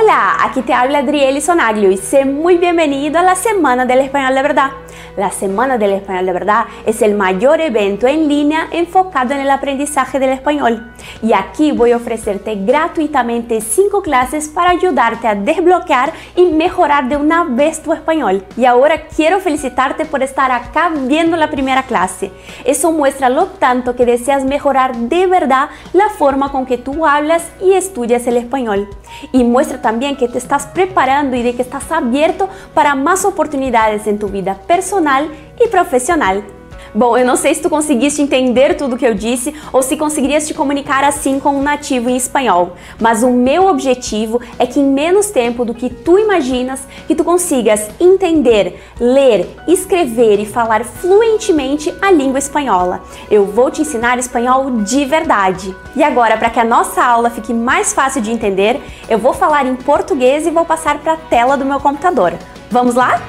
Hola, aquí te habla Adrieli Sonaglio y sé muy bienvenido a la Semana del Español de Verdad. La Semana del Español de Verdad es el mayor evento en línea enfocado en el aprendizaje del español. Y aquí voy a ofrecerte gratuitamente 5 clases para ayudarte a desbloquear y mejorar de una vez tu español. Y ahora quiero felicitarte por estar acá viendo la primera clase. Eso muestra lo tanto que deseas mejorar de verdad la forma con que tú hablas y estudias el español. Y muestra también que te estás preparando y de que estás abierto para más oportunidades en tu vida personal e profissional. Bom, eu não sei se tu conseguiste entender tudo que eu disse ou se conseguirias te comunicar assim com um nativo em espanhol, mas o meu objetivo é que em menos tempo do que tu imaginas, que tu consigas entender, ler, escrever e falar fluentemente a língua espanhola. Eu vou te ensinar espanhol de verdade. E agora, para que a nossa aula fique mais fácil de entender, eu vou falar em português e vou passar para a tela do meu computador. Vamos lá?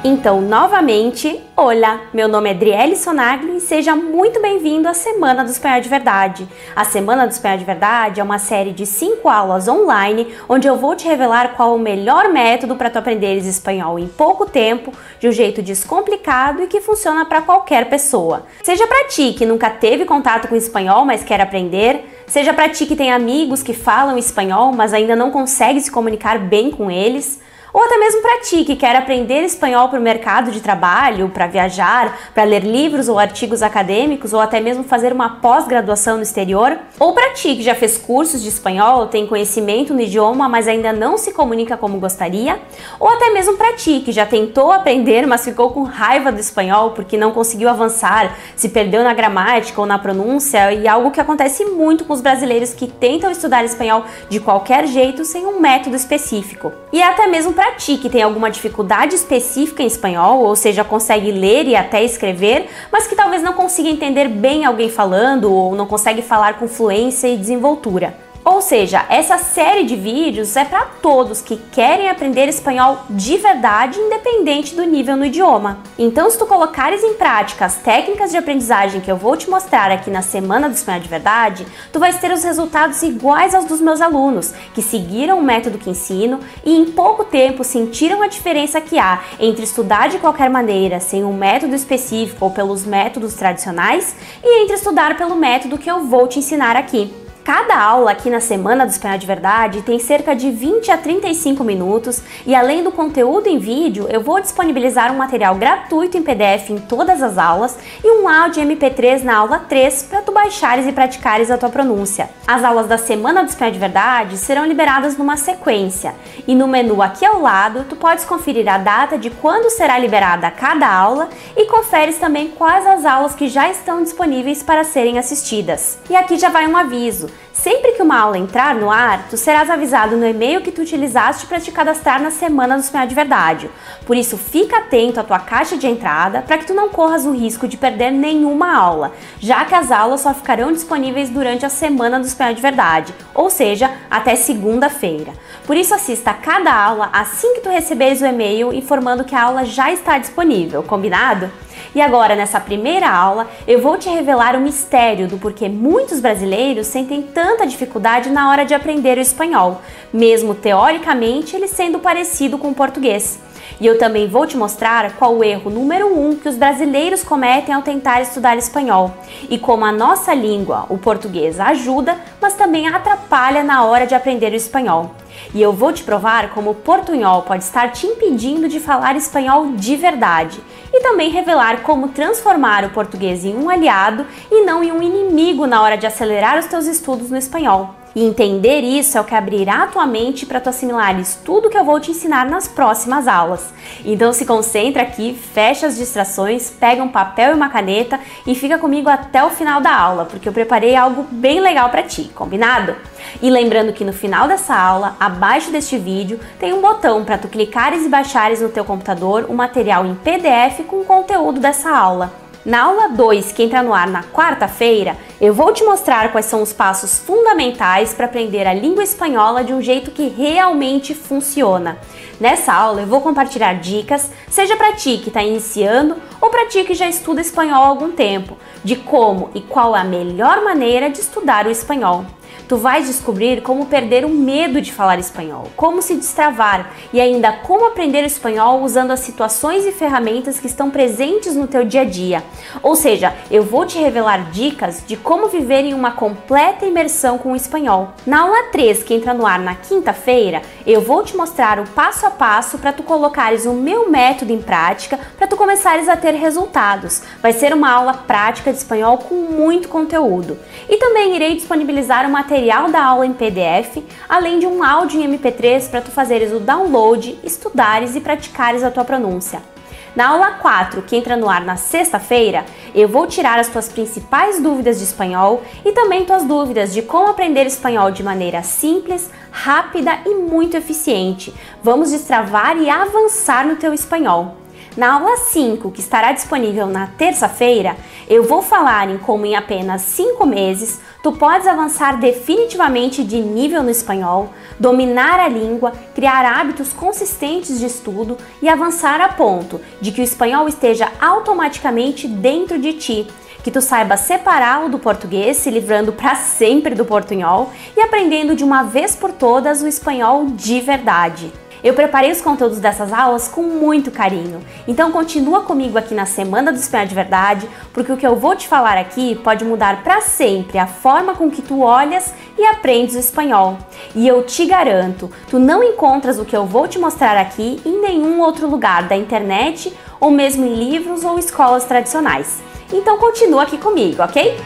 Então, novamente, olá, meu nome é Adrieli Sonaglio e seja muito bem-vindo à Semana do Espanhol de Verdade. A Semana do Espanhol de Verdade é uma série de 5 aulas online, onde eu vou te revelar qual é o melhor método para tu aprenderes espanhol em pouco tempo, de um jeito descomplicado e que funciona para qualquer pessoa. Seja para ti que nunca teve contato com espanhol, mas quer aprender, seja para ti que tem amigos que falam espanhol, mas ainda não consegue se comunicar bem com eles, ou até mesmo para ti que quer aprender espanhol para o mercado de trabalho, para viajar, para ler livros ou artigos acadêmicos, ou até mesmo fazer uma pós-graduação no exterior, ou para ti que já fez cursos de espanhol, tem conhecimento no idioma, mas ainda não se comunica como gostaria, ou até mesmo para ti que já tentou aprender, mas ficou com raiva do espanhol porque não conseguiu avançar, se perdeu na gramática ou na pronúncia, e algo que acontece muito com os brasileiros que tentam estudar espanhol de qualquer jeito sem um método específico. E até mesmo para ti que tem alguma dificuldade específica em espanhol, ou seja, consegue ler e até escrever, mas que talvez não consiga entender bem alguém falando ou não consegue falar com fluência e desenvoltura. Ou seja, essa série de vídeos é para todos que querem aprender espanhol de verdade, independente do nível no idioma. Então, se tu colocares em prática as técnicas de aprendizagem que eu vou te mostrar aqui na Semana do Espanhol de Verdade, tu vais ter os resultados iguais aos dos meus alunos, que seguiram o método que ensino e em pouco tempo sentiram a diferença que há entre estudar de qualquer maneira, sem um método específico ou pelos métodos tradicionais, e entre estudar pelo método que eu vou te ensinar aqui. Cada aula aqui na Semana do Espanhol de Verdade tem cerca de 20 a 35 minutos e além do conteúdo em vídeo, eu vou disponibilizar um material gratuito em PDF em todas as aulas e um áudio MP3 na aula 3 para tu baixares e praticares a tua pronúncia. As aulas da Semana do Espanhol de Verdade serão liberadas numa sequência e no menu aqui ao lado tu podes conferir a data de quando será liberada cada aula e conferes também quais as aulas que já estão disponíveis para serem assistidas. E aqui já vai um aviso. Sempre que uma aula entrar no ar, tu serás avisado no e-mail que tu utilizaste para te cadastrar na Semana do Espanhol de Verdade. Por isso, fica atento à tua caixa de entrada para que tu não corras o risco de perder nenhuma aula, já que as aulas só ficarão disponíveis durante a Semana do Espanhol de Verdade, ou seja, até segunda-feira. Por isso, assista a cada aula assim que tu receberes o e-mail informando que a aula já está disponível, combinado? E agora, nessa primeira aula, eu vou te revelar o mistério do porquê muitos brasileiros sentem tanta dificuldade na hora de aprender o espanhol, mesmo teoricamente ele sendo parecido com o português. E eu também vou te mostrar qual o erro número 1 que os brasileiros cometem ao tentar estudar espanhol e como a nossa língua, o português, ajuda, mas também atrapalha na hora de aprender o espanhol. E eu vou te provar como o portunhol pode estar te impedindo de falar espanhol de verdade e também revelar como transformar o português em um aliado e não em um inimigo na hora de acelerar os teus estudos no espanhol. E entender isso é o que abrirá a tua mente para tu assimilares tudo que eu vou te ensinar nas próximas aulas. Então se concentra aqui, fecha as distrações, pega um papel e uma caneta e fica comigo até o final da aula, porque eu preparei algo bem legal para ti, combinado? E lembrando que no final dessa aula, abaixo deste vídeo, tem um botão para tu clicares e baixares no teu computador o material em PDF com o conteúdo dessa aula. Na aula 2, que entra no ar na quarta-feira, eu vou te mostrar quais são os passos fundamentais para aprender a língua espanhola de um jeito que realmente funciona. Nessa aula eu vou compartilhar dicas, seja para ti que está iniciando ou para ti que já estuda espanhol há algum tempo, de como e qual é a melhor maneira de estudar o espanhol. Tu vais descobrir como perder o medo de falar espanhol, como se destravar e ainda como aprender o espanhol usando as situações e ferramentas que estão presentes no teu dia a dia. Ou seja, eu vou te revelar dicas de como viver em uma completa imersão com o espanhol. Na aula 3, que entra no ar na quinta-feira, eu vou te mostrar o passo a passo para tu colocares o meu método em prática, para tu começares a ter resultados. Vai ser uma aula prática de espanhol com muito conteúdo. E também irei disponibilizar o material da aula em PDF, além de um áudio em MP3 para tu fazeres o download, estudares e praticares a tua pronúncia. Na aula 4, que entra no ar na sexta-feira, eu vou tirar as tuas principais dúvidas de espanhol e também tuas dúvidas de como aprender espanhol de maneira simples, rápida e muito eficiente. Vamos destravar e avançar no teu espanhol. Na aula 5, que estará disponível na terça-feira, eu vou falar em como em apenas 5 meses tu podes avançar definitivamente de nível no espanhol, dominar a língua, criar hábitos consistentes de estudo e avançar a ponto de que o espanhol esteja automaticamente dentro de ti, que tu saiba separá-lo do português, se livrando para sempre do portunhol e aprendendo de uma vez por todas o espanhol de verdade. Eu preparei os conteúdos dessas aulas com muito carinho, então continua comigo aqui na Semana do Espanhol de Verdade, porque o que eu vou te falar aqui pode mudar para sempre a forma com que tu olhas e aprendes o espanhol. E eu te garanto, tu não encontras o que eu vou te mostrar aqui em nenhum outro lugar da internet ou mesmo em livros ou escolas tradicionais. Então continua aqui comigo, ok?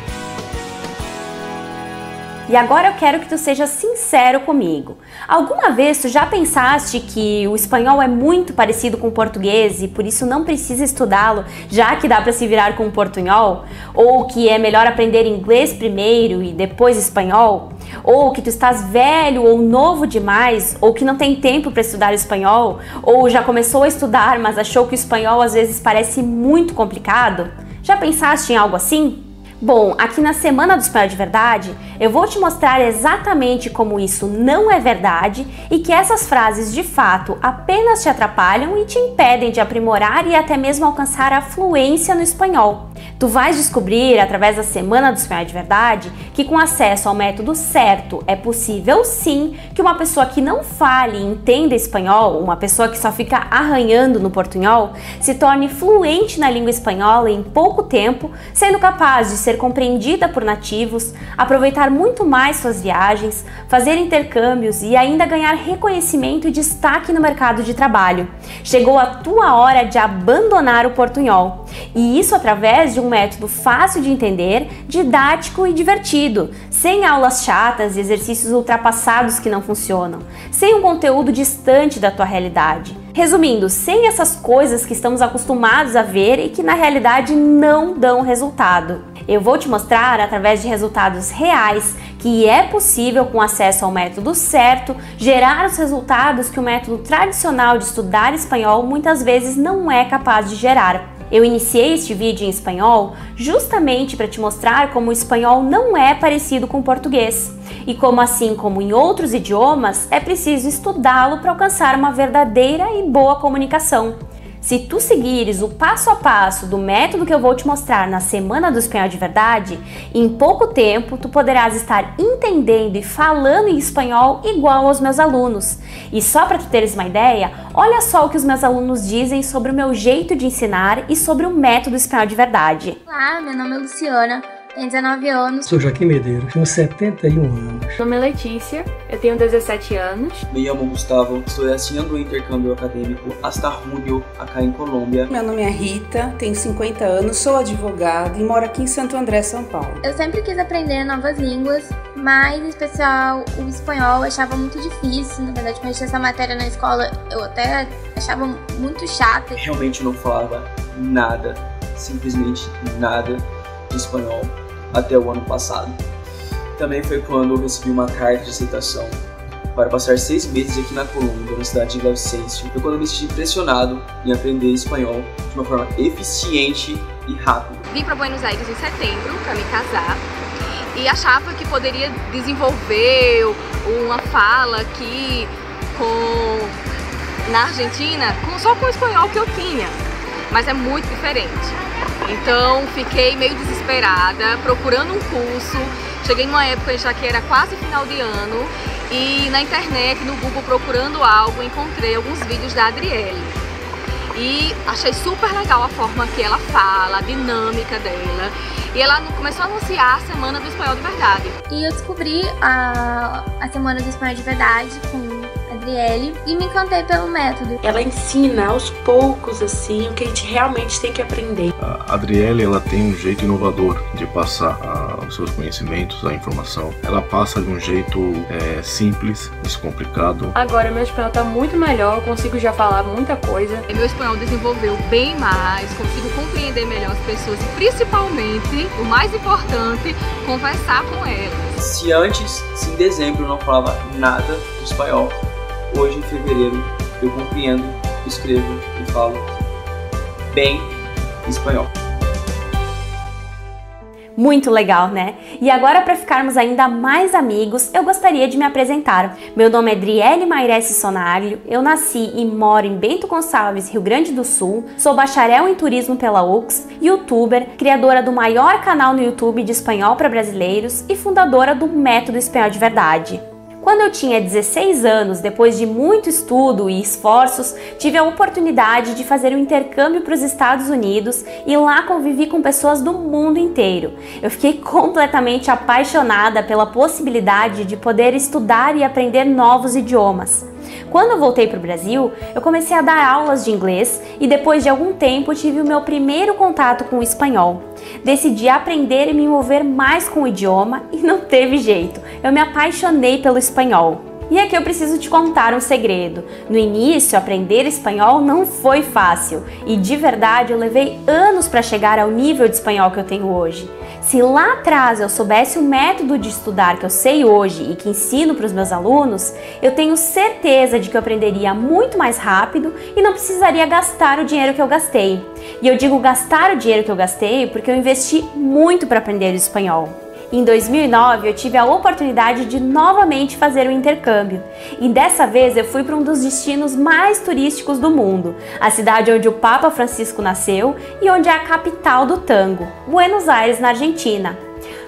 E agora eu quero que tu seja sincero comigo. Alguma vez tu já pensaste que o espanhol é muito parecido com o português e por isso não precisa estudá-lo, já que dá para se virar com o portunhol? Ou que é melhor aprender inglês primeiro e depois espanhol? Ou que tu estás velho ou novo demais? Ou que não tem tempo para estudar espanhol? Ou já começou a estudar, mas achou que o espanhol às vezes parece muito complicado? Já pensaste em algo assim? Bom, aqui na Semana do Espanhol de Verdade, eu vou te mostrar exatamente como isso não é verdade e que essas frases de fato apenas te atrapalham e te impedem de aprimorar e até mesmo alcançar a fluência no espanhol. Tu vais descobrir, através da Semana do Espanhol de Verdade, que com acesso ao método certo é possível sim que uma pessoa que não fale e entenda espanhol, uma pessoa que só fica arranhando no portunhol, se torne fluente na língua espanhola em pouco tempo, sendo capaz de ser compreendida por nativos, aproveitar muito mais suas viagens, fazer intercâmbios e ainda ganhar reconhecimento e destaque no mercado de trabalho. Chegou a tua hora de abandonar o portunhol, e isso através de um método fácil de entender, didático e divertido, sem aulas chatas e exercícios ultrapassados que não funcionam, sem um conteúdo distante da tua realidade. Resumindo, sem essas coisas que estamos acostumados a ver e que na realidade não dão resultado. Eu vou te mostrar, através de resultados reais, que é possível, com acesso ao método certo, gerar os resultados que o método tradicional de estudar espanhol muitas vezes não é capaz de gerar. Eu iniciei este vídeo em espanhol justamente para te mostrar como o espanhol não é parecido com o português e como, assim como em outros idiomas, é preciso estudá-lo para alcançar uma verdadeira e boa comunicação. Se tu seguires o passo a passo do método que eu vou te mostrar na Semana do Espanhol de Verdade, em pouco tempo tu poderás estar entendendo e falando em espanhol igual aos meus alunos. E só para tu teres uma ideia, olha só o que os meus alunos dizem sobre o meu jeito de ensinar e sobre o método Espanhol de Verdade. Olá, meu nome é Luciana. Tenho 19 anos. Sou Joaquim Medeiros, tenho 71 anos. Meu nome é Letícia, eu tenho 17 anos. Me chamo Gustavo, estou assinando o intercâmbio acadêmico hasta junho, aqui em Colômbia. Meu nome é Rita, tenho 50 anos, sou advogada e moro aqui em Santo André, São Paulo. Eu sempre quis aprender novas línguas, mas em especial o espanhol eu achava muito difícil. Na verdade, quando eu tinha essa matéria na escola, eu até achava muito chata. Realmente não falava nada, simplesmente nada de espanhol até o ano passado. Também foi quando eu recebi uma carta de aceitação para passar 6 meses aqui na Colômbia, na cidade de Villavicencio. Foi quando eu me senti impressionado em aprender espanhol de uma forma eficiente e rápida. Vim para Buenos Aires em setembro para me casar e achava que poderia desenvolver uma fala aqui na Argentina só com o espanhol que eu tinha, mas é muito diferente. Então fiquei meio desesperada, procurando um curso Cheguei numa época já que era quase final de ano e na internet, no Google, procurando algo, encontrei alguns vídeos da Adriele. E achei super legal a forma que ela fala, a dinâmica dela. E ela começou a anunciar a Semana do Espanhol de Verdade. E eu descobri a Semana do Espanhol de Verdade com a Adriele e me encantei pelo método. Ela ensina aos poucos, assim, o que a gente realmente tem que aprender. A Adriele, ela tem um jeito inovador de passar os seus conhecimentos, a informação. Ela passa de um jeito simples, descomplicado. Agora meu espanhol tá muito melhor, eu consigo já falar muita coisa. Meu espanhol desenvolveu bem mais, consigo compreender melhor as pessoas e principalmente, o mais importante, conversar com elas. Se antes, se em dezembro eu não falava nada de espanhol, hoje em fevereiro eu compreendo, escrevo e falo bem espanhol. Muito legal, né? E agora, para ficarmos ainda mais amigos, eu gostaria de me apresentar. Meu nome é Driele Mairesse Sonaglio, eu nasci e moro em Bento Gonçalves, Rio Grande do Sul, sou bacharel em turismo pela UX, youtuber, criadora do maior canal no YouTube de espanhol para brasileiros e fundadora do Método Espanhol de Verdade. Quando eu tinha 16 anos, depois de muito estudo e esforços, tive a oportunidade de fazer um intercâmbio para os Estados Unidos e lá convivi com pessoas do mundo inteiro. Eu fiquei completamente apaixonada pela possibilidade de poder estudar e aprender novos idiomas. Quando eu voltei para o Brasil, eu comecei a dar aulas de inglês e depois de algum tempo tive o meu primeiro contato com o espanhol. Decidi aprender e me envolver mais com o idioma e não teve jeito, eu me apaixonei pelo espanhol. E aqui eu preciso te contar um segredo. No início, aprender espanhol não foi fácil e de verdade eu levei anos para chegar ao nível de espanhol que eu tenho hoje. Se lá atrás eu soubesse o método de estudar que eu sei hoje e que ensino para os meus alunos, eu tenho certeza de que eu aprenderia muito mais rápido e não precisaria gastar o dinheiro que eu gastei. E eu digo gastar o dinheiro que eu gastei porque eu investi muito para aprender o espanhol. Em 2009, eu tive a oportunidade de novamente fazer um intercâmbio. E dessa vez eu fui para um dos destinos mais turísticos do mundo, a cidade onde o Papa Francisco nasceu e onde é a capital do tango, Buenos Aires, na Argentina.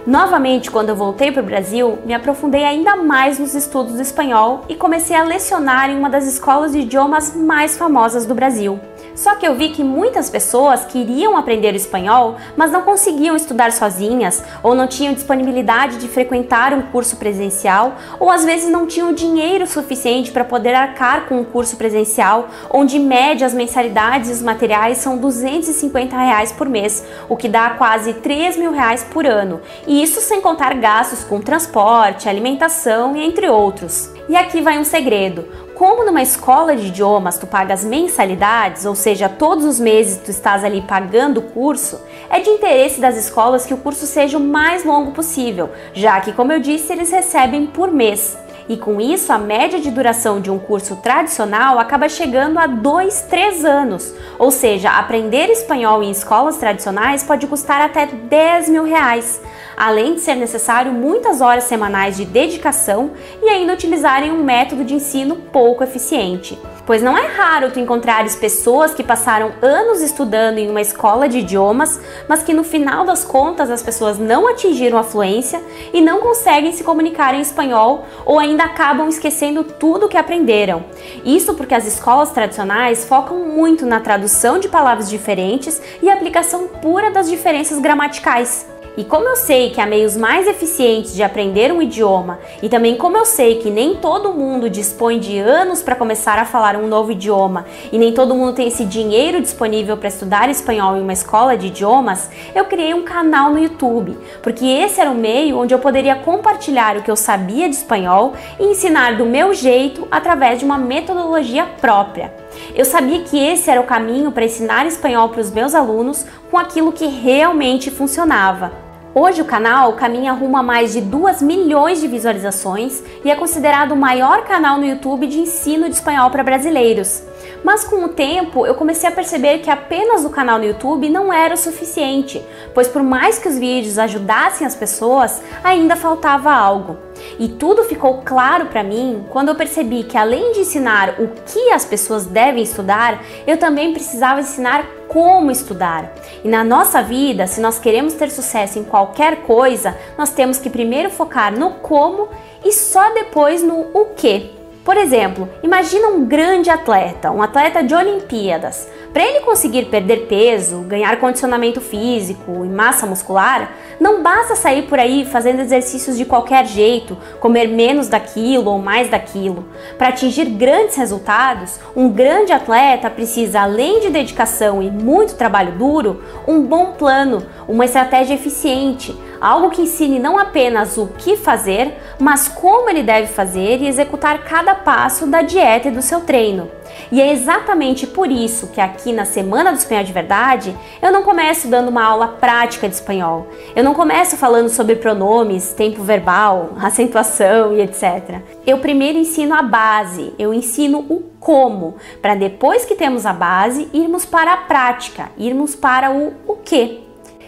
Novamente, quando eu voltei para o Brasil, me aprofundei ainda mais nos estudos do espanhol e comecei a lecionar em uma das escolas de idiomas mais famosas do Brasil. Só que eu vi que muitas pessoas queriam aprender o espanhol, mas não conseguiam estudar sozinhas, ou não tinham disponibilidade de frequentar um curso presencial, ou às vezes não tinham dinheiro suficiente para poder arcar com um curso presencial, onde em média as mensalidades e os materiais são R$ 250 por mês, o que dá quase R$ 3.000 por ano. E isso sem contar gastos com transporte, alimentação e entre outros. E aqui vai um segredo. Como numa escola de idiomas tu pagas mensalidades, ou seja, todos os meses tu estás ali pagando o curso, é de interesse das escolas que o curso seja o mais longo possível, já que, como eu disse, eles recebem por mês. E com isso, a média de duração de um curso tradicional acaba chegando a 2, 3 anos. Ou seja, aprender espanhol em escolas tradicionais pode custar até R$ 10.000, além de ser necessário muitas horas semanais de dedicação e ainda utilizarem um método de ensino pouco eficiente. Pois não é raro tu encontrares pessoas que passaram anos estudando em uma escola de idiomas, mas que no final das contas as pessoas não atingiram a fluência e não conseguem se comunicar em espanhol ou ainda acabam esquecendo tudo que aprenderam. Isso porque as escolas tradicionais focam muito na tradução de palavras diferentes e aplicação pura das diferenças gramaticais. E como eu sei que há meios mais eficientes de aprender um idioma e também como eu sei que nem todo mundo dispõe de anos para começar a falar um novo idioma e nem todo mundo tem esse dinheiro disponível para estudar espanhol em uma escola de idiomas, eu criei um canal no YouTube, porque esse era o meio onde eu poderia compartilhar o que eu sabia de espanhol e ensinar do meu jeito através de uma metodologia própria. Eu sabia que esse era o caminho para ensinar espanhol para os meus alunos com aquilo que realmente funcionava. Hoje o canal caminha rumo a mais de 2 milhões de visualizações e é considerado o maior canal no YouTube de ensino de espanhol para brasileiros. Mas com o tempo eu comecei a perceber que apenas o canal no YouTube não era o suficiente, pois por mais que os vídeos ajudassem as pessoas, ainda faltava algo. E tudo ficou claro para mim quando eu percebi que além de ensinar o que as pessoas devem estudar, eu também precisava ensinar como estudar. E na nossa vida, se nós queremos ter sucesso em qualquer coisa, nós temos que primeiro focar no como e só depois no o que. Por exemplo, imagina um grande atleta, um atleta de Olimpíadas. Para ele conseguir perder peso, ganhar condicionamento físico e massa muscular, não basta sair por aí fazendo exercícios de qualquer jeito, comer menos daquilo ou mais daquilo. Para atingir grandes resultados, um grande atleta precisa, além de dedicação e muito trabalho duro, um bom plano, uma estratégia eficiente, algo que ensine não apenas o que fazer, mas como ele deve fazer e executar cada passo da dieta e do seu treino. E é exatamente por isso que aqui na Semana do Espanhol de Verdade, eu não começo dando uma aula prática de espanhol. Eu não começo falando sobre pronomes, tempo verbal, acentuação e etc. Eu primeiro ensino a base, eu ensino o como, para depois que temos a base, irmos para a prática, irmos para o quê.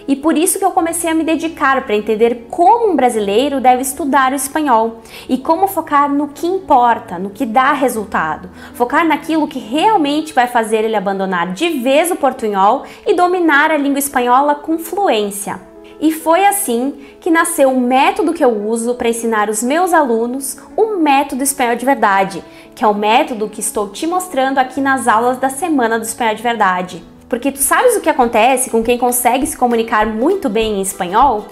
E por isso que eu comecei a me dedicar para entender como um brasileiro deve estudar o espanhol e como focar no que importa, no que dá resultado. Focar naquilo que realmente vai fazer ele abandonar de vez o portunhol e dominar a língua espanhola com fluência. E foi assim que nasceu o método que eu uso para ensinar os meus alunos o método Espanhol de Verdade, que é o método que estou te mostrando aqui nas aulas da Semana do Espanhol de Verdade. Porque tu sabes o que acontece com quem consegue se comunicar muito bem em espanhol?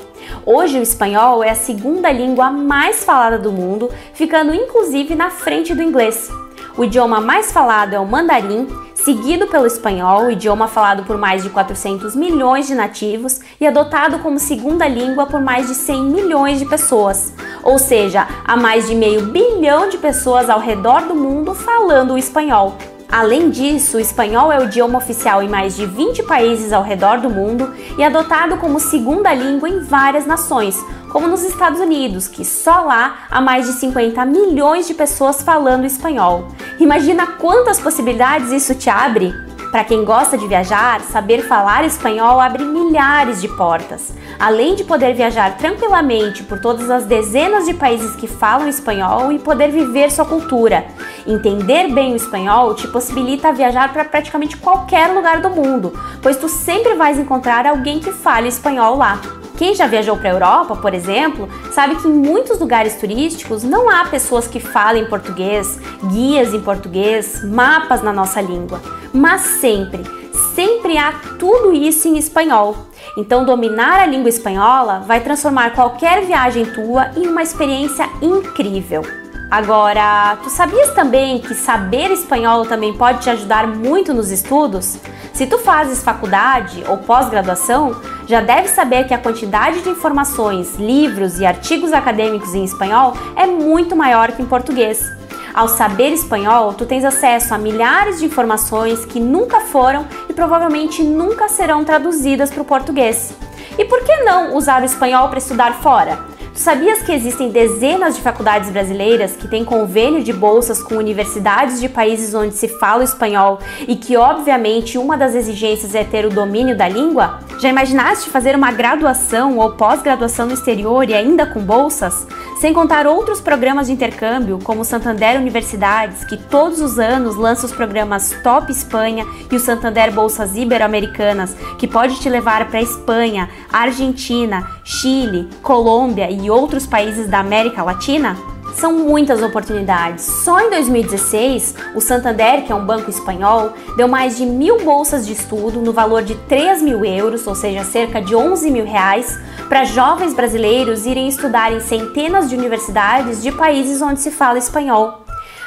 Hoje o espanhol é a segunda língua mais falada do mundo, ficando inclusive na frente do inglês. O idioma mais falado é o mandarim, seguido pelo espanhol, idioma falado por mais de 400 milhões de nativos e adotado como segunda língua por mais de 100 milhões de pessoas. Ou seja, há mais de meio bilhão de pessoas ao redor do mundo falando o espanhol. Além disso, o espanhol é o idioma oficial em mais de 20 países ao redor do mundo e adotado como segunda língua em várias nações, como nos Estados Unidos, que só lá há mais de 50 milhões de pessoas falando espanhol. Imagina quantas possibilidades isso te abre? Para quem gosta de viajar, saber falar espanhol abre milhares de portas. Além de poder viajar tranquilamente por todas as dezenas de países que falam espanhol e poder viver sua cultura. Entender bem o espanhol te possibilita viajar para praticamente qualquer lugar do mundo, pois tu sempre vais encontrar alguém que fale espanhol lá. Quem já viajou para a Europa, por exemplo, sabe que em muitos lugares turísticos não há pessoas que falem português, guias em português, mapas na nossa língua. Mas sempre há tudo isso em espanhol. Então dominar a língua espanhola vai transformar qualquer viagem tua em uma experiência incrível. Agora, tu sabias também que saber espanhol também pode te ajudar muito nos estudos? Se tu fazes faculdade ou pós-graduação, já deve saber que a quantidade de informações, livros e artigos acadêmicos em espanhol é muito maior que em português. Ao saber espanhol, tu tens acesso a milhares de informações que nunca foram e provavelmente nunca serão traduzidas para o português. E por que não usar o espanhol para estudar fora? Tu sabias que existem dezenas de faculdades brasileiras que têm convênio de bolsas com universidades de países onde se fala espanhol e que, obviamente, uma das exigências é ter o domínio da língua? Já imaginaste fazer uma graduação ou pós-graduação no exterior e ainda com bolsas? Sem contar outros programas de intercâmbio, como o Santander Universidades, que todos os anos lança os programas Top Espanha e o Santander Bolsas Ibero-Americanas, que pode te levar para a Espanha, Argentina, Chile, Colômbia e outros países da América Latina? São muitas oportunidades. Só em 2016, o Santander, que é um banco espanhol, deu mais de 1.000 bolsas de estudo no valor de 3.000 euros, ou seja, cerca de 11 mil reais, para jovens brasileiros irem estudar em centenas de universidades de países onde se fala espanhol.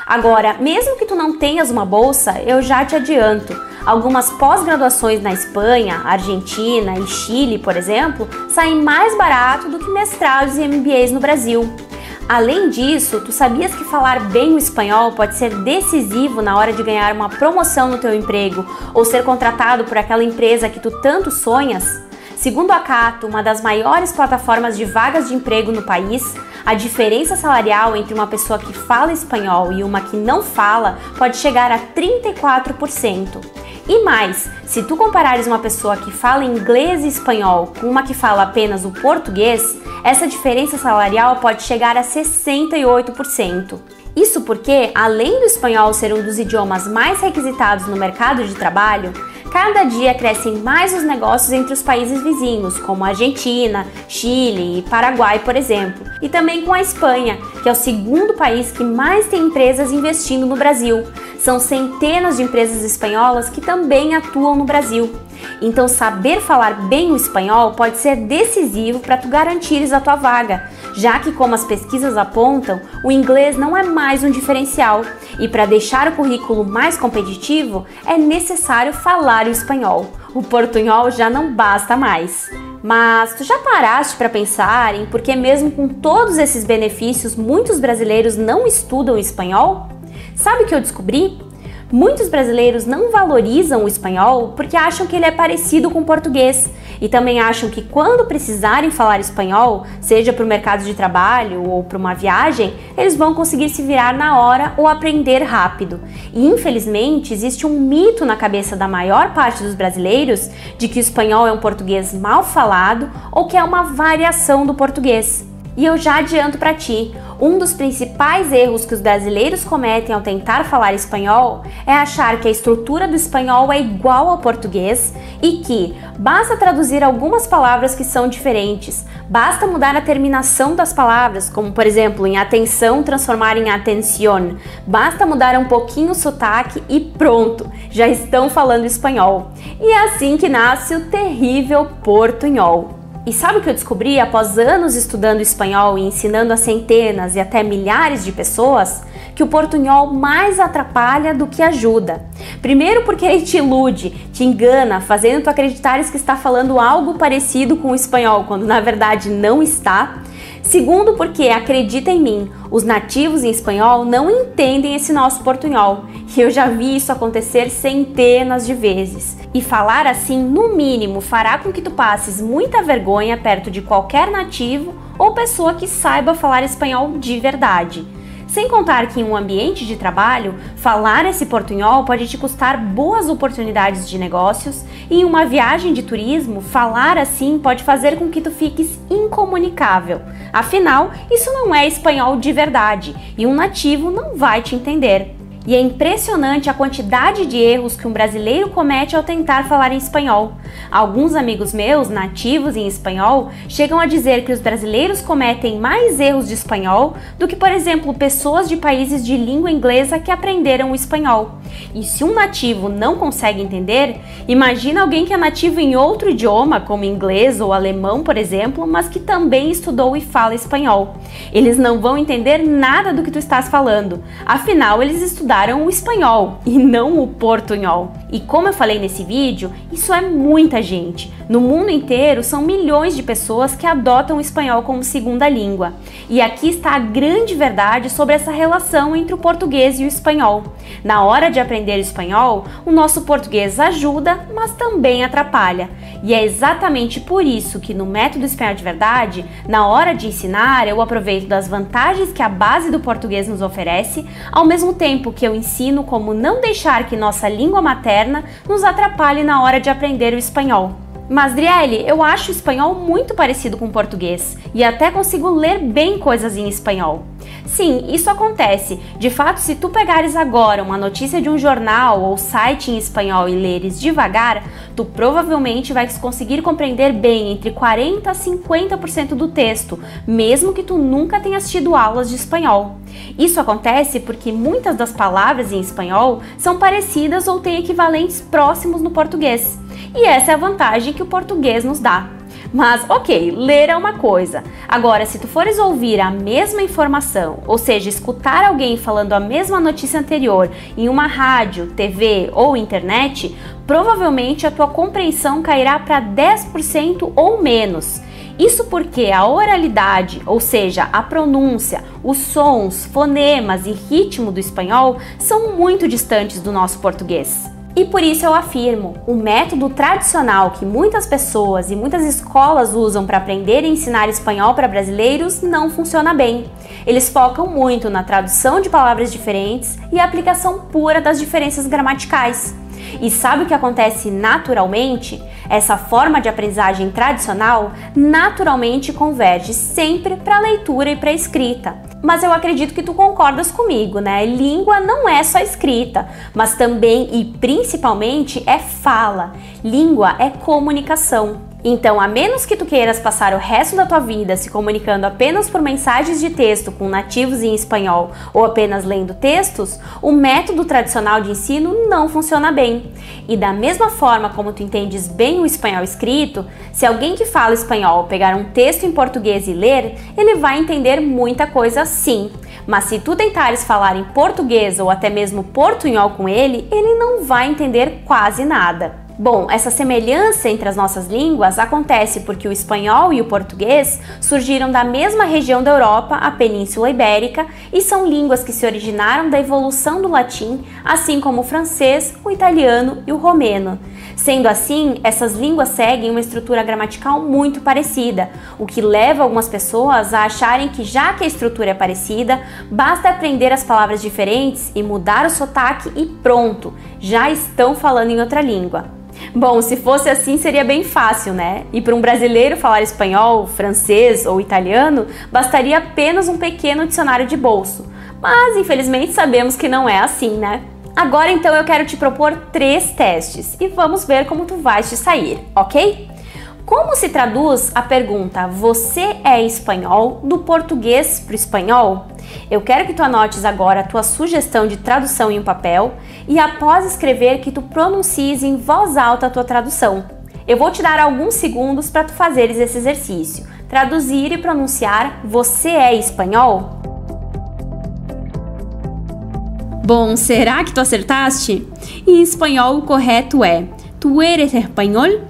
Agora, mesmo que tu não tenhas uma bolsa, eu já te adianto, algumas pós-graduações na Espanha, Argentina e Chile, por exemplo, saem mais barato do que mestrados e MBAs no Brasil. Além disso, tu sabias que falar bem o espanhol pode ser decisivo na hora de ganhar uma promoção no teu emprego ou ser contratado por aquela empresa que tu tanto sonhas? Segundo a Cato, uma das maiores plataformas de vagas de emprego no país, a diferença salarial entre uma pessoa que fala espanhol e uma que não fala pode chegar a 34%. E mais, se tu comparares uma pessoa que fala inglês e espanhol com uma que fala apenas o português, essa diferença salarial pode chegar a 68%. Isso porque, além do espanhol ser um dos idiomas mais requisitados no mercado de trabalho, Cada dia crescem mais os negócios entre os países vizinhos, como a Argentina, Chile e Paraguai, por exemplo, e também com a Espanha, que é o segundo país que mais tem empresas investindo no Brasil. São centenas de empresas espanholas que também atuam no Brasil. Então, saber falar bem o espanhol pode ser decisivo para tu garantires a tua vaga, já que, como as pesquisas apontam, o inglês não é mais um diferencial e para deixar o currículo mais competitivo é necessário falar o espanhol. O portunhol já não basta mais. Mas tu já paraste para pensar em por que mesmo com todos esses benefícios muitos brasileiros não estudam espanhol? Sabe o que eu descobri? Muitos brasileiros não valorizam o espanhol porque acham que ele é parecido com o português e também acham que quando precisarem falar espanhol, seja para o mercado de trabalho ou para uma viagem, eles vão conseguir se virar na hora ou aprender rápido. E infelizmente existe um mito na cabeça da maior parte dos brasileiros de que o espanhol é um português mal falado ou que é uma variação do português. E eu já adianto para ti, um dos principais erros que os brasileiros cometem ao tentar falar espanhol é achar que a estrutura do espanhol é igual ao português e que basta traduzir algumas palavras que são diferentes, basta mudar a terminação das palavras, como por exemplo em atenção transformar em atención, basta mudar um pouquinho o sotaque e pronto, já estão falando espanhol. E é assim que nasce o terrível portunhol. E sabe o que eu descobri após anos estudando espanhol e ensinando a centenas e até milhares de pessoas? Que o portunhol mais atrapalha do que ajuda. Primeiro porque ele te ilude, te engana, fazendo tu acreditares que está falando algo parecido com o espanhol, quando na verdade não está. Segundo porque, acredita em mim, os nativos em espanhol não entendem esse nosso portunhol. E eu já vi isso acontecer centenas de vezes. E falar assim, no mínimo, fará com que tu passes muita vergonha perto de qualquer nativo ou pessoa que saiba falar espanhol de verdade. Sem contar que em um ambiente de trabalho, falar esse portunhol pode te custar boas oportunidades de negócios e em uma viagem de turismo, falar assim pode fazer com que tu fiques incomunicável. Afinal, isso não é espanhol de verdade e um nativo não vai te entender. E é impressionante a quantidade de erros que um brasileiro comete ao tentar falar em espanhol. Alguns amigos meus, nativos em espanhol, chegam a dizer que os brasileiros cometem mais erros de espanhol do que, por exemplo, pessoas de países de língua inglesa que aprenderam o espanhol. E se um nativo não consegue entender, imagina alguém que é nativo em outro idioma, como inglês ou alemão, por exemplo, mas que também estudou e fala espanhol. Eles não vão entender nada do que tu estás falando. Afinal, eles estudaram o espanhol e não o portunhol. E como eu falei nesse vídeo, isso é muita gente. No mundo inteiro são milhões de pessoas que adotam o espanhol como segunda língua. E aqui está a grande verdade sobre essa relação entre o português e o espanhol. Na hora de aprender espanhol, o nosso português ajuda, mas também atrapalha. E é exatamente por isso que no Método Espanhol de Verdade, na hora de ensinar, eu aproveito das vantagens que a base do português nos oferece, ao mesmo tempo que eu ensino como não deixar que nossa língua materna nos atrapalhe na hora de aprender o espanhol. Mas, Driele, eu acho o espanhol muito parecido com o português e até consigo ler bem coisas em espanhol. Sim, isso acontece. De fato, se tu pegares agora uma notícia de um jornal ou site em espanhol e leres devagar, tu provavelmente vais conseguir compreender bem entre 40% a 50% do texto, mesmo que tu nunca tenhas tido aulas de espanhol. Isso acontece porque muitas das palavras em espanhol são parecidas ou têm equivalentes próximos no português. E essa é a vantagem que o português nos dá. Mas, ok, ler é uma coisa. Agora, se tu fores ouvir a mesma informação, ou seja, escutar alguém falando a mesma notícia anterior em uma rádio, TV ou internet, provavelmente a tua compreensão cairá para 10% ou menos. Isso porque a oralidade, ou seja, a pronúncia, os sons, fonemas e ritmo do espanhol são muito distantes do nosso português. E por isso eu afirmo, o método tradicional que muitas pessoas e muitas escolas usam para aprender e ensinar espanhol para brasileiros não funciona bem. Eles focam muito na tradução de palavras diferentes e a aplicação pura das diferenças gramaticais. E sabe o que acontece naturalmente? Essa forma de aprendizagem tradicional naturalmente converge sempre para a leitura e para a escrita. Mas eu acredito que tu concordas comigo, né? Língua não é só escrita, mas também e principalmente é fala. Língua é comunicação. Então, a menos que tu queiras passar o resto da tua vida se comunicando apenas por mensagens de texto com nativos em espanhol ou apenas lendo textos, o método tradicional de ensino não funciona bem. E da mesma forma como tu entendes bem o espanhol escrito, se alguém que fala espanhol pegar um texto em português e ler, ele vai entender muita coisa sim. Mas se tu tentares falar em português ou até mesmo portunhol com ele, ele não vai entender quase nada. Bom, essa semelhança entre as nossas línguas acontece porque o espanhol e o português surgiram da mesma região da Europa, a Península Ibérica, e são línguas que se originaram da evolução do latim, assim como o francês, o italiano e o romeno. Sendo assim, essas línguas seguem uma estrutura gramatical muito parecida, o que leva algumas pessoas a acharem que, já que a estrutura é parecida, basta aprender as palavras diferentes e mudar o sotaque e pronto, já estão falando em outra língua. Bom, se fosse assim seria bem fácil, né? E para um brasileiro falar espanhol, francês ou italiano, bastaria apenas um pequeno dicionário de bolso. Mas infelizmente sabemos que não é assim, né? Agora então eu quero te propor 3 testes e vamos ver como tu vais te sair, ok? Como se traduz a pergunta "Você é espanhol?" do português para o espanhol? Eu quero que tu anotes agora a tua sugestão de tradução em um papel e após escrever que tu pronuncies em voz alta a tua tradução. Eu vou te dar alguns segundos para tu fazeres esse exercício. Traduzir e pronunciar "Você é espanhol?" Bom, será que tu acertaste? Em espanhol o correto é "Tu eres español?"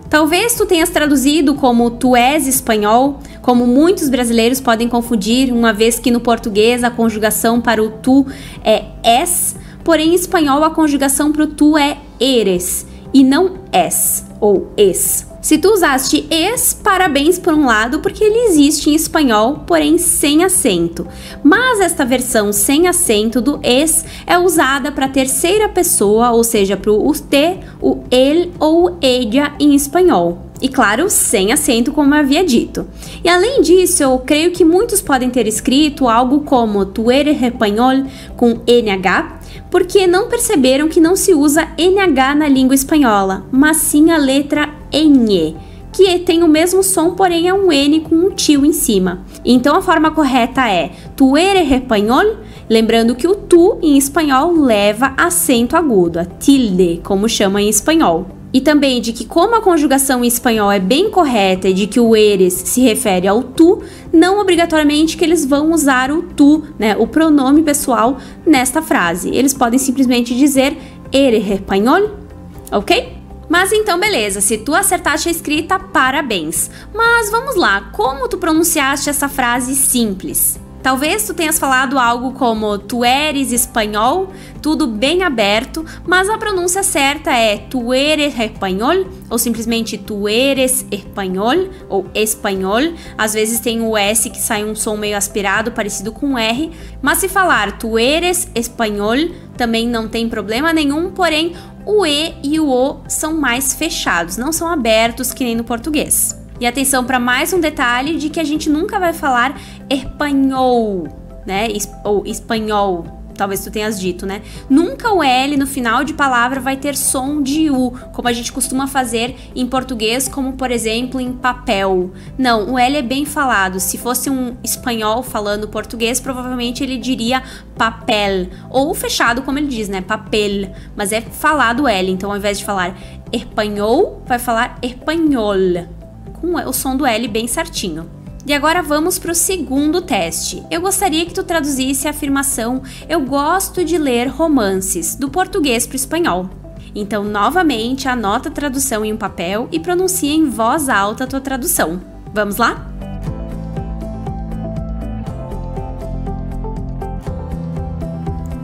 Talvez tu tenhas traduzido como "tu és espanhol", como muitos brasileiros podem confundir, uma vez que no português a conjugação para o tu é es, porém em espanhol a conjugação para o tu é eres e não es ou es. Se tu usaste es, parabéns por um lado, porque ele existe em espanhol, porém sem acento. Mas esta versão sem acento do es é usada para a terceira pessoa, ou seja, para o usted, o él ou ella em espanhol. E claro, sem acento, como eu havia dito. E além disso, eu creio que muitos podem ter escrito algo como "Tu eres español" com NH, porque não perceberam que não se usa NH na língua espanhola, mas sim a letra N, que tem o mesmo som, porém é um N com um tio em cima. Então a forma correta é "Tu eres español", lembrando que o tu em espanhol leva acento agudo, a tilde, como chama em espanhol. E também de que, como a conjugação em espanhol é bem correta e de que o eres se refere ao tu, não obrigatoriamente que eles vão usar o tu, né, o pronome pessoal, nesta frase. Eles podem simplesmente dizer "Eres español?", ok? Mas então beleza, se tu acertaste a escrita, parabéns. Mas vamos lá, como tu pronunciaste essa frase simples? Talvez tu tenhas falado algo como "tu eres espanhol", tudo bem aberto, mas a pronúncia certa é "tu eres español" ou simplesmente "tu eres español" ou espanhol. Às vezes tem o S que sai um som meio aspirado, parecido com R, mas se falar "tu eres español" também não tem problema nenhum, porém o E e o O são mais fechados, não são abertos que nem no português. E atenção para mais um detalhe de que a gente nunca vai falar espanhol, né? Ou espanhol, talvez tu tenhas dito, né? Nunca o L no final de palavra vai ter som de U, como a gente costuma fazer em português, como por exemplo em papel. Não, o L é bem falado. Se fosse um espanhol falando português, provavelmente ele diria papel, ou fechado como ele diz, né? Papel, mas é falado o L, então ao invés de falar espanhol, vai falar espanhol, com o som do L bem certinho. E agora vamos para o segundo teste. Eu gostaria que tu traduzisse a afirmação "eu gosto de ler romances", do português para o espanhol. Então, novamente, anota a tradução em um papel e pronuncia em voz alta a tua tradução. Vamos lá?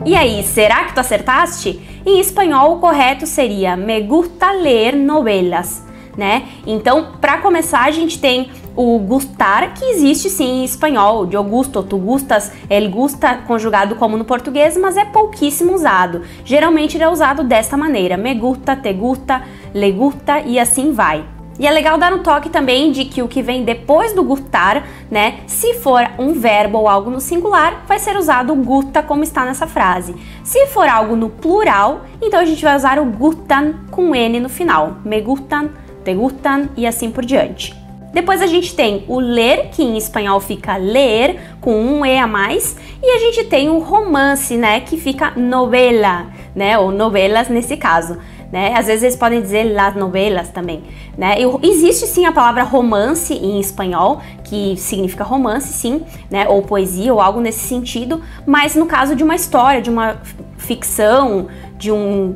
E aí, será que tu acertaste? Em espanhol, o correto seria "me gusta leer novelas", né? Então, para começar, a gente tem o gustar, que existe sim em espanhol, yo gusto, tu gustas, el gusta, conjugado como no português, mas é pouquíssimo usado. Geralmente ele é usado desta maneira: me gusta, te gusta, le gusta e assim vai. E é legal dar um toque também de que o que vem depois do gustar, né, se for um verbo ou algo no singular, vai ser usado o gusta como está nessa frase. Se for algo no plural, então a gente vai usar o gustan com N no final. Me gustan, te gustan e assim por diante. Depois a gente tem o ler, que em espanhol fica ler, com um E a mais. E a gente tem o romance, né, que fica novela, né, ou novelas nesse caso. Né? Às vezes eles podem dizer las novelas também, né? Existe sim a palavra romance em espanhol, que significa romance, sim, né? Ou poesia ou algo nesse sentido, mas no caso de uma história, de uma ficção, de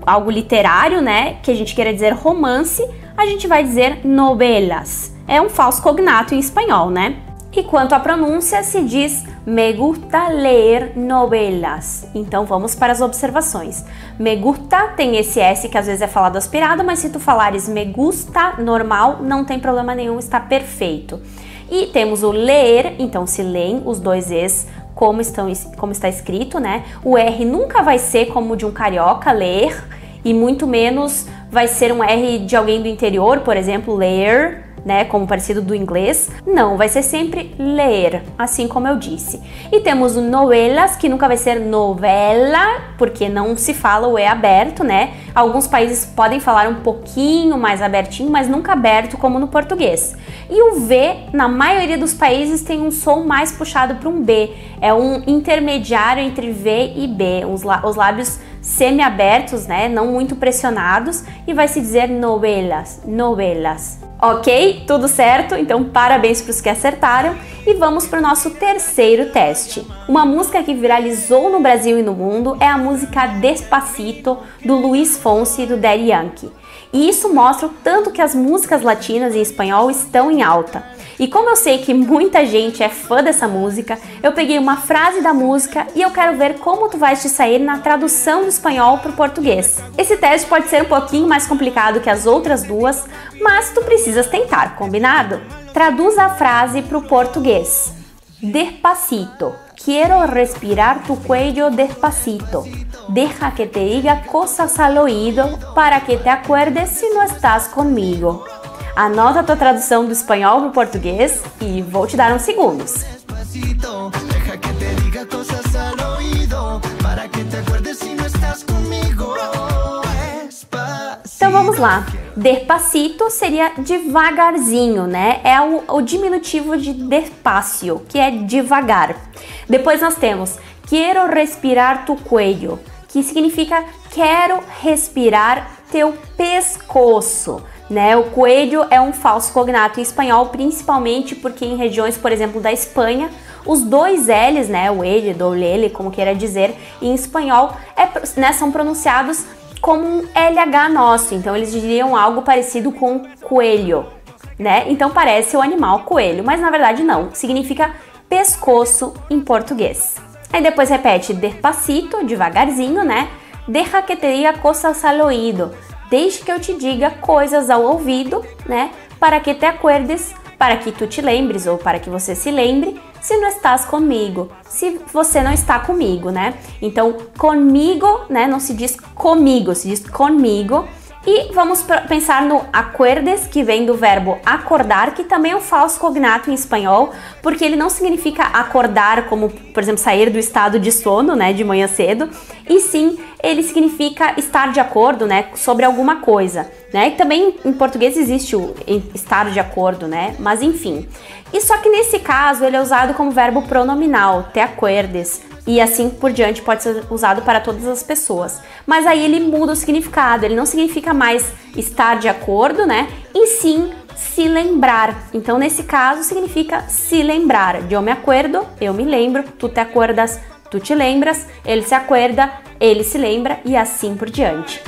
algo literário, né? Que a gente queira dizer romance, a gente vai dizer novelas. É um falso cognato em espanhol, né? E quanto à pronúncia, se diz me gusta leer novelas. Então vamos para as observações. Me gusta tem esse S que às vezes é falado aspirado, mas se tu falares me gusta normal, não tem problema nenhum, está perfeito. E temos o ler, então se leem os dois Es como está escrito, né? O R nunca vai ser como de um carioca, ler, e muito menos vai ser um R de alguém do interior, por exemplo, ler, né, como parecido do inglês. Não, vai ser sempre ler, assim como eu disse. E temos o novelas, que nunca vai ser novela, porque não se fala o E aberto, né? Alguns países podem falar um pouquinho mais abertinho, mas nunca aberto como no português. E o V, na maioria dos países, tem um som mais puxado para um B. É um intermediário entre V e B, os lábios semi-abertos, né, não muito pressionados, e vai se dizer novelas, novelas. Ok? Tudo certo? Então parabéns para os que acertaram e vamos para o nosso terceiro teste. Uma música que viralizou no Brasil e no mundo é a música Despacito, do Luiz Fonsi e do Daddy Yankee. E isso mostra o tanto que as músicas latinas em espanhol estão em alta. E como eu sei que muita gente é fã dessa música, eu peguei uma frase da música e eu quero ver como tu vais te sair na tradução do espanhol para o português. Esse teste pode ser um pouquinho mais complicado que as outras duas, mas tu precisas tentar, combinado? Traduz a frase para o português. Despacito. Quiero respirar tu cuello despacito. Deja que te diga cosas al oído para que te acuerdes si no estás conmigo. Anota a tua tradução do espanhol para o português e vou te dar uns segundos. Então vamos lá. Despacito seria devagarzinho, né? É o diminutivo de despacio, que é devagar. Depois nós temos quiero respirar tu cuello, que significa quero respirar teu pescoço. Né? O coelho é um falso cognato em espanhol, principalmente porque em regiões, por exemplo, da Espanha, os dois L's, né, o ele, ou lele, como queira dizer, em espanhol, né, são pronunciados como um LH nosso, então eles diriam algo parecido com coelho, né? Então parece o animal coelho, mas na verdade não, significa pescoço em português. Aí depois repete despacito, devagarzinho, né? Deja que te diga cosas al oído. Deixe que eu te diga coisas ao ouvido, né? Para que te acuerdes, para que tu te lembres ou para que você se lembre, se não estás comigo, se você não está comigo, né? Então, comigo, né? Não se diz comigo, se diz comigo. E vamos pensar no acuerdes, que vem do verbo acordar, que também é um falso cognato em espanhol, porque ele não significa acordar como, por exemplo, sair do estado de sono, né, de manhã cedo, e sim, ele significa estar de acordo, né, sobre alguma coisa, né, e também em português existe o estar de acordo, né, mas enfim. E só que nesse caso ele é usado como verbo pronominal, te acuerdes, e assim por diante pode ser usado para todas as pessoas. Mas aí ele muda o significado, ele não significa mais estar de acordo, né? E sim se lembrar. Então nesse caso significa se lembrar. Eu me acuerdo, eu me lembro, tu te acuerdas, tu te lembras, ele se acuerda, ele se lembra e assim por diante.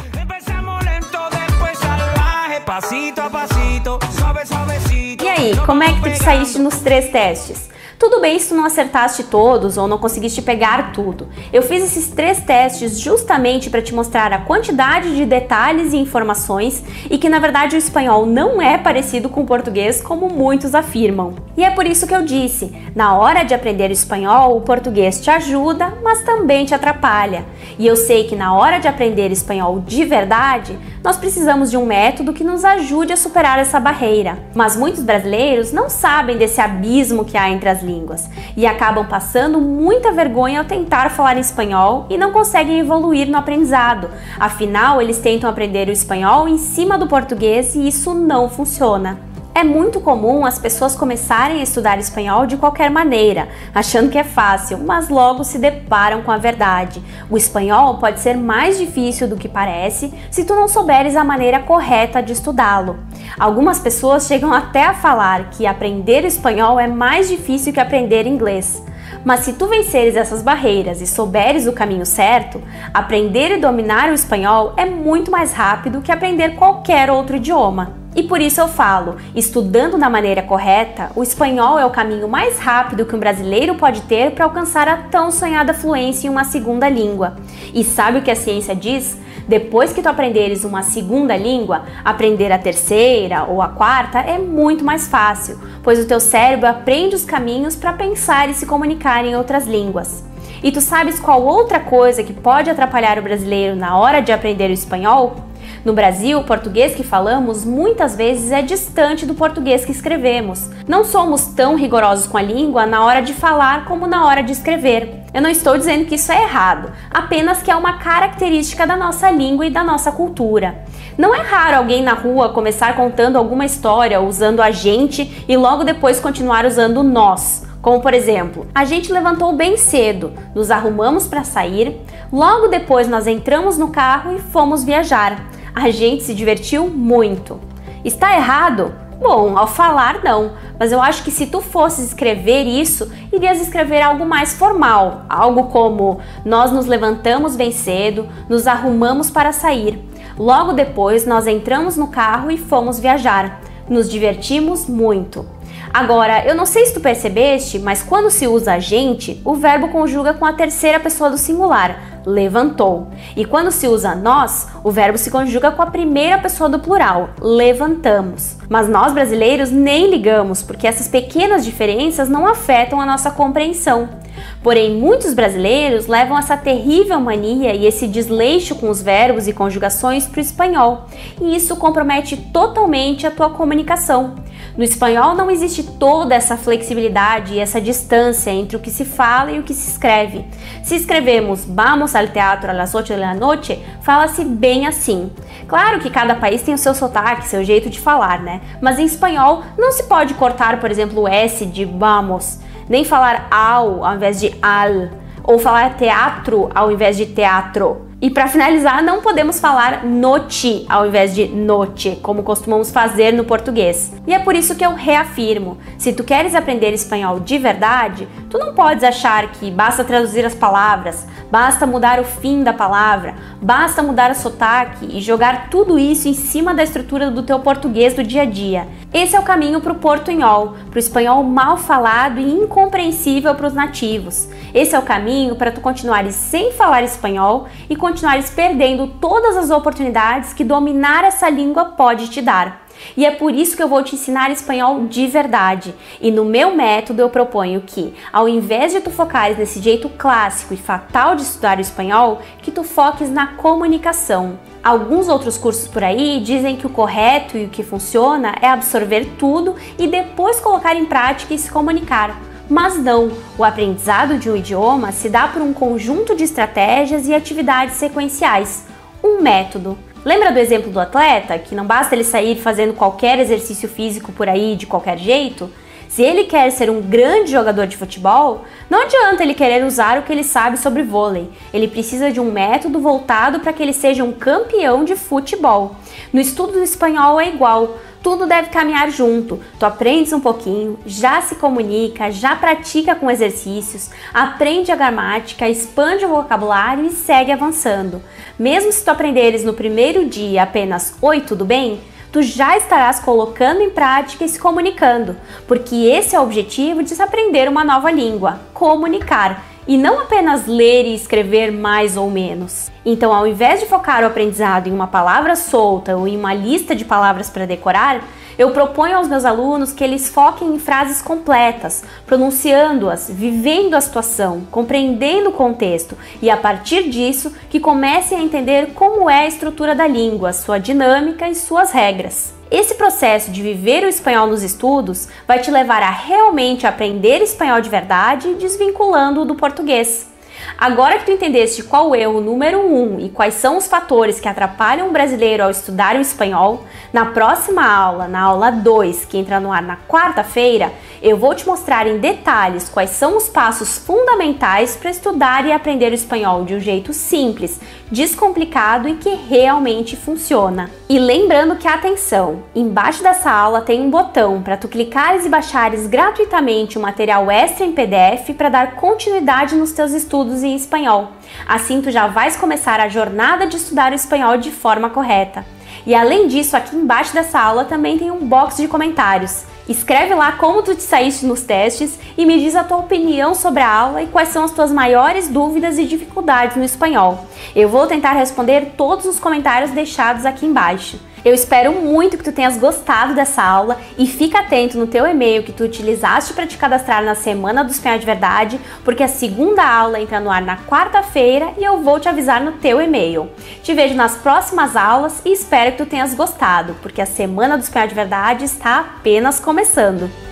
E aí, como é que tu te saíste nos 3 testes? Tu tudo bem se tu não acertaste todos ou não conseguiste pegar tudo. Eu fiz esses 3 testes justamente para te mostrar a quantidade de detalhes e informações e que na verdade o espanhol não é parecido com o português como muitos afirmam. E é por isso que eu disse, na hora de aprender o espanhol, o português te ajuda, mas também te atrapalha. E eu sei que na hora de aprender espanhol de verdade, nós precisamos de um método que nos ajude a superar essa barreira. Mas muitos brasileiros não sabem desse abismo que há entre as línguas e acabam passando muita vergonha ao tentar falar em espanhol e não conseguem evoluir no aprendizado. Afinal, eles tentam aprender o espanhol em cima do português e isso não funciona. É muito comum as pessoas começarem a estudar espanhol de qualquer maneira, achando que é fácil, mas logo se deparam com a verdade. O espanhol pode ser mais difícil do que parece se tu não souberes a maneira correta de estudá-lo. Algumas pessoas chegam até a falar que aprender espanhol é mais difícil que aprender inglês. Mas se tu venceres essas barreiras e souberes o caminho certo, aprender e dominar o espanhol é muito mais rápido que aprender qualquer outro idioma. E por isso eu falo, estudando da maneira correta, o espanhol é o caminho mais rápido que um brasileiro pode ter para alcançar a tão sonhada fluência em uma segunda língua. E sabe o que a ciência diz? Depois que tu aprenderes uma segunda língua, aprender a terceira ou a quarta é muito mais fácil, pois o teu cérebro aprende os caminhos para pensar e se comunicar em outras línguas. E tu sabes qual outra coisa que pode atrapalhar o brasileiro na hora de aprender o espanhol? No Brasil, o português que falamos muitas vezes é distante do português que escrevemos. Não somos tão rigorosos com a língua na hora de falar como na hora de escrever. Eu não estou dizendo que isso é errado, apenas que é uma característica da nossa língua e da nossa cultura. Não é raro alguém na rua começar contando alguma história usando a gente e logo depois continuar usando nós. Como por exemplo, a gente levantou bem cedo, nos arrumamos para sair, logo depois nós entramos no carro e fomos viajar. A gente se divertiu muito. Está errado? Bom, ao falar não, mas eu acho que se tu fosses escrever isso, irias escrever algo mais formal, algo como: nós nos levantamos bem cedo, nos arrumamos para sair. Logo depois nós entramos no carro e fomos viajar. Nos divertimos muito. Agora, eu não sei se tu percebeste, mas quando se usa a gente, o verbo conjuga com a terceira pessoa do singular, levantou. E quando se usa nós, o verbo se conjuga com a primeira pessoa do plural, levantamos. Mas nós brasileiros nem ligamos, porque essas pequenas diferenças não afetam a nossa compreensão. Porém, muitos brasileiros levam essa terrível mania e esse desleixo com os verbos e conjugações para o espanhol, e isso compromete totalmente a tua comunicação. No espanhol não existe toda essa flexibilidade e essa distância entre o que se fala e o que se escreve. Se escrevemos vamos al teatro a las 8 de la noche, fala-se bem assim. Claro que cada país tem o seu sotaque, seu jeito de falar, né? Mas em espanhol não se pode cortar, por exemplo, o S de vamos, nem falar ao invés de al, ou falar teatro ao invés de teatro. E para finalizar, não podemos falar noite ao invés de noche, como costumamos fazer no português. E é por isso que eu reafirmo, se tu queres aprender espanhol de verdade, tu não podes achar que basta traduzir as palavras, basta mudar o fim da palavra, basta mudar o sotaque e jogar tudo isso em cima da estrutura do teu português do dia a dia. Esse é o caminho para o portunhol, para o espanhol mal falado e incompreensível para os nativos. Esse é o caminho para tu continuares sem falar espanhol e continuares perdendo todas as oportunidades que dominar essa língua pode te dar. E é por isso que eu vou te ensinar espanhol de verdade. E no meu método eu proponho que, ao invés de tu focares nesse jeito clássico e fatal de estudar o espanhol, que tu foques na comunicação. Alguns outros cursos por aí dizem que o correto e o que funciona é absorver tudo e depois colocar em prática e se comunicar. Mas não, o aprendizado de um idioma se dá por um conjunto de estratégias e atividades sequenciais, um método. Lembra do exemplo do atleta, que não basta ele sair fazendo qualquer exercício físico por aí de qualquer jeito? Se ele quer ser um grande jogador de futebol, não adianta ele querer usar o que ele sabe sobre vôlei. Ele precisa de um método voltado para que ele seja um campeão de futebol. No estudo do espanhol é igual. Tudo deve caminhar junto. Tu aprendes um pouquinho, já se comunica, já pratica com exercícios, aprende a gramática, expande o vocabulário e segue avançando. Mesmo se tu aprenderes no primeiro dia apenas "Oi, tudo bem?", tu já estarás colocando em prática e se comunicando, porque esse é o objetivo de se aprender uma nova língua, comunicar, e não apenas ler e escrever mais ou menos. Então, ao invés de focar o aprendizado em uma palavra solta ou em uma lista de palavras para decorar, eu proponho aos meus alunos que eles foquem em frases completas, pronunciando-as, vivendo a situação, compreendendo o contexto e, a partir disso, que comecem a entender como é a estrutura da língua, sua dinâmica e suas regras. Esse processo de viver o espanhol nos estudos vai te levar a realmente aprender espanhol de verdade, desvinculando-o do português. Agora que tu entendeste qual é o número 1 e quais são os fatores que atrapalham o brasileiro ao estudar o espanhol, na próxima aula, na aula 2, que entra no ar na quarta-feira, eu vou te mostrar em detalhes quais são os passos fundamentais para estudar e aprender o espanhol de um jeito simples, descomplicado e que realmente funciona. E lembrando que, atenção, embaixo dessa aula tem um botão para tu clicares e baixares gratuitamente um material extra em PDF para dar continuidade nos teus estudos em espanhol. Assim tu já vais começar a jornada de estudar o espanhol de forma correta. E além disso, aqui embaixo dessa aula também tem um box de comentários. Escreve lá como tu te saíste nos testes e me diz a tua opinião sobre a aula e quais são as tuas maiores dúvidas e dificuldades no espanhol. Eu vou tentar responder todos os comentários deixados aqui embaixo. Eu espero muito que tu tenhas gostado dessa aula e fica atento no teu e-mail que tu utilizaste para te cadastrar na Semana do Espanhol de Verdade, porque a segunda aula entra no ar na quarta-feira e eu vou te avisar no teu e-mail. Te vejo nas próximas aulas e espero que tu tenhas gostado, porque a Semana do Espanhol de Verdade está apenas começando.